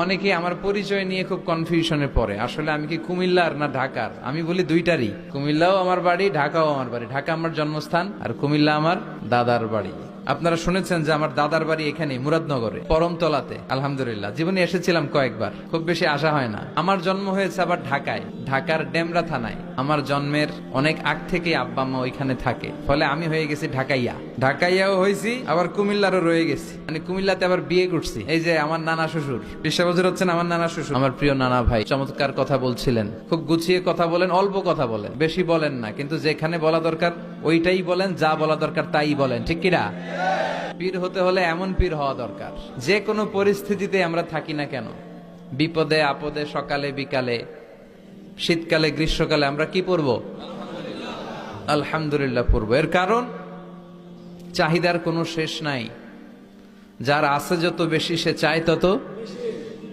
অনেকে আমার পরিচয় নিয়ে খুব কনফিউশনে পড়ে, আসলে আমি কি কুমিল্লার না ঢাকার। আমি বলি দুইটারই, কুমিল্লাও আমার বাড়ি, ঢাকাও আমার বাড়ি। ঢাকা আমার জন্মস্থান আর কুমিল্লা আমার দাদার বাড়ি। আপনারা শুনেছেন যে আমার দাদার বাড়ি এখানে মুরাদনগরে পরমতলাতে। আলহামদুলিল্লাহ, জীবনে এসেছিলাম কয়েকবার, খুব বেশি আসা হয় না। আমার জন্ম হয়েছে আবার ঢাকায়, ঢাকার ডেমরা থানায়। আমার জন্মের অনেক আগ থেকে আব্বা মা ওইখানে থাকে, ফলে আমি হয়ে গেছি ঢাকাইয়া। ঢাকাইয়াও হয়েছি, আবার কুমিল্লারও রয়ে গেছি, মানে কুমিল্লাতে আবার বিয়ে করছি। এই যে আমার নানা শ্বশুর, 20 বছর হচ্ছেন আমার নানা শ্বশুর। আমার প্রিয় নানা ভাই চমৎকার কথা বলছিলেন, খুব গুছিয়ে কথা বলেন, অল্প কথা বলেন, বেশি বলেন না, কিন্তু যেখানে বলা দরকার ওইটাই বলেন, যা বলা দরকার তাই বলেন, ঠিক কিনা? পীর হতে হলে এমন পীর হওয়া দরকার, যে কোনো পরিস্থিতিতে আমরা থাকি না কেন, বিপদে আপদে, সকালে বিকালে, শীতকালে গ্রীষ্মকালে আমরা কি পড়ব? আলহামদুলিল্লাহ পড়ব। এর কারণ চাহিদার কোনো শেষ নাই। যার আছে যত বেশি সে চায় তত